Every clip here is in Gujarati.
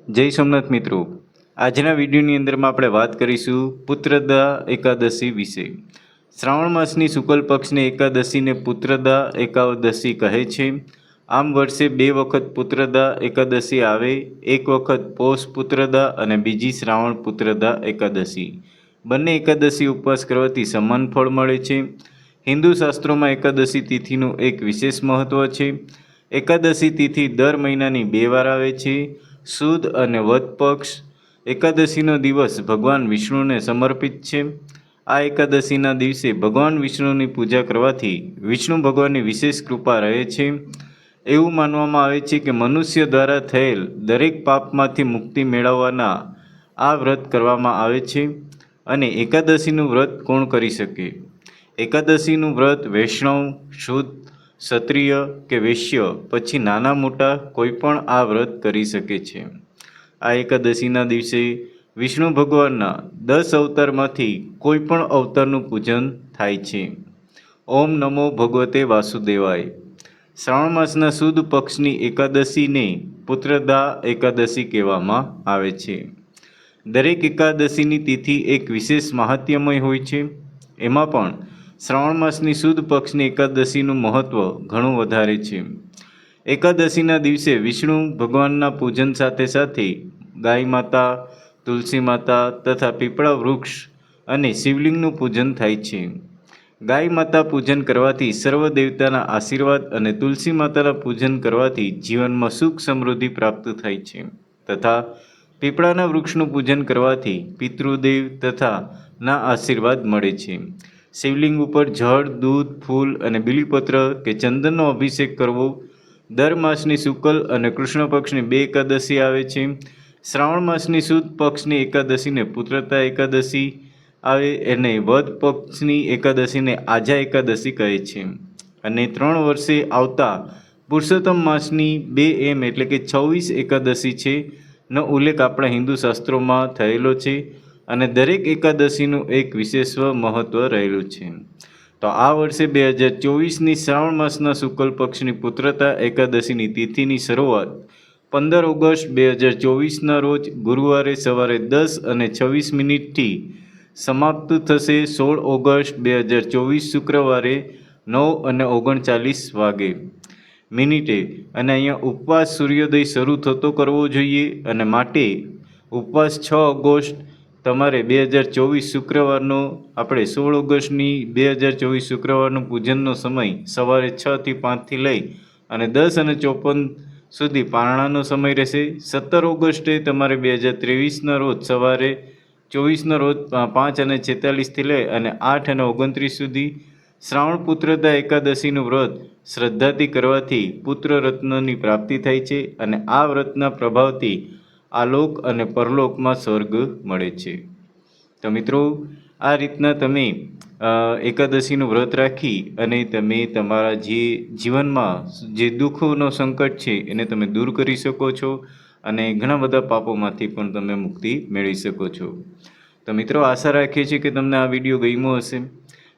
જય સોમનાથ મિત્રો, આજના વિડીયોની અંદરમાં આપણે વાત કરીશું પુત્રદા એકાદશી વિશે। શ્રાવણ માસની શુક્લ પક્ષની એકાદશીને પુત્રદા એકાદશી કહે છે। આમ વર્ષે 2 વખત પુત્રદા એકાદશી આવે, એક વખત પોષ પુત્રદા અને બીજી શ્રાવણ પુત્રદા એકાદશી। બંને એકાદશી ઉપવાસ કરવાથી સમાન ફળ મળે છે। હિન્દુ શાસ્ત્રોમાં એકાદશી તિથિનું એક વિશેષ મહત્વ છે। એકાદશી તિથિ દર મહિનાની 2 વાર આવે છે, સુદ અને વદ પક્ષ। એકાદશીનો દિવસ ભગવાન વિષ્ણુને સમર્પિત છે। આ એકાદશીના દિવસે ભગવાન વિષ્ણુની પૂજા કરવાથી વિષ્ણુ ભગવાનની વિશેષ કૃપા રહે છે। એવું માનવામાં આવે છે કે મનુષ્ય દ્વારા થયેલ દરેક પાપમાંથી મુક્તિ મેળવવાના આ વ્રત કરવામાં આવે છે। અને એકાદશીનું વ્રત કોણ કરી શકે? એકાદશીનું વ્રત વૈષ્ણવ, શુદ્ધ, ક્ષત્રિય કે વૈશ્ય પછી નાના મોટા કોઈ પણ આ વ્રત કરી શકે છે। આ એકાદશીના દિવસે વિષ્ણુ ભગવાનના 10 અવતારમાંથી કોઈ પણ અવતારનું પૂજન થાય છે। ઓમ નમો ભગવતે વાસુદેવાય। શ્રાવણ માસના સુદ પક્ષની એકાદશીને પુત્રદા એકાદશી કહેવામાં આવે છે। દરેક એકાદશીની તિથિ એક વિશેષ મહાત્મ્યમય હોય છે। એમાં પણ શ્રાવણ માસની સુદ પક્ષની એકાદશીનું મહત્ત્વ ઘણું વધારે છે। એકાદશીના દિવસે વિષ્ણુ ભગવાનના પૂજન સાથે સાથે ગાય માતા, તુલસી માતા તથા પીપળા વૃક્ષ અને શિવલિંગનું પૂજન થાય છે। ગાય માતા પૂજન કરવાથી સર્વ દેવતાના આશીર્વાદ અને તુલસી માતાના પૂજન કરવાથી જીવનમાં સુખ સમૃદ્ધિ પ્રાપ્ત થાય છે તથા પીપળાના વૃક્ષનું પૂજન કરવાથી પિતૃદેવ તથા ના આશીર્વાદ મળે છે। શિવલિંગ ઉપર જળ, દૂધ, ફૂલ અને બીલીપત્ર કે ચંદનનો અભિષેક કરવો। દર માસની શુક્લ અને કૃષ્ણ પક્ષની 2 એકાદશી આવે છે। શ્રાવણ માસની સુદ પક્ષની એકાદશીને પુત્રદા એકાદશી આવે અને વદ પક્ષની એકાદશીને આજા એકાદશી કહે છે। અને 3 વર્ષે આવતા પુરુષોત્તમ માસની 2 એમ એટલે કે 26 એકાદશી છે નો ઉલ્લેખ આપણા હિન્દુ શાસ્ત્રોમાં થયેલો છે અને દરેક એકાદશીનું એક વિશેષ મહત્વ રહેલું છે। તો આ વર્ષે 2024ની શ્રાવણ માસના શુક્લ પક્ષની પુત્રદા એકાદશીની તિથિની શરૂઆત 15 ઓગસ્ટ 2024ના રોજ ગુરુવારે સવારે 10:26 સમાપ્ત થશે। 16 ઓગસ્ટ 2024 શુક્રવારે 9:39 અને અહીંયા ઉપવાસ સૂર્યોદય શરૂ થતો કરવો જોઈએ અને માટે ઉપવાસ 6 ઓગસ્ટ તમારે 2024 શુક્રવારનો આપણે 16 ઓગસ્ટની 2024 શુક્રવારનો પૂજનનો સમય સવારે 6 થી 5 લઈ અને 10:54 સુધી પારણાનો સમય રહેશે। 17 ઓગસ્ટે તમારે 2023ના રોજ સવારે 24ના રોજ 5:46 લઈ અને 8:29 સુધી શ્રાવણ પુત્રદા એકાદશીનું વ્રત શ્રદ્ધાથી કરવાથી પુત્ર રત્નની પ્રાપ્તિ થાય છે અને આ વ્રતના પ્રભાવથી આલોક અને પરલોકમાં સ્વર્ગ મળે છે। તો મિત્રો, આ રીતના તમે એકાદશીનું વ્રત રાખી અને તમે તમારા જે જીવનમાં જે દુઃખોનો સંકટ છે એને તમે દૂર કરી શકો છો અને ઘણા બધા પાપોમાંથી પણ તમે મુક્તિ મેળવી શકો છો। તો મિત્રો, આશા રાખીએ છીએ કે તમને આ વિડીયો ગમ્યો હશે।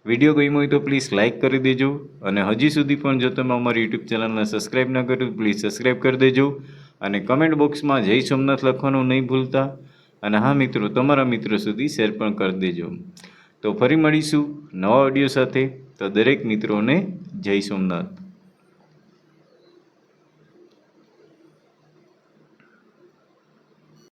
વિડીયો ગમ્યો હોય તો પ્લીઝ લાઇક કરી દેજો અને હજી સુધી પણ જો તમે અમારી યુટ્યુબ ચેનલને સબસ્ક્રાઈબ ન કર્યું પ્લીઝ સબસ્ક્રાઈબ કરી દેજો અને કમેન્ટ બોક્સમાં જય સોમનાથ લખવાનું નહીં ભૂલતા અને હા મિત્રો, તમારા મિત્રો સુધી શેર પણ કરી દેજો। તો ફરી મળીશું નવા વિડીયો સાથે। તો દરેક મિત્રોને જય સોમનાથ।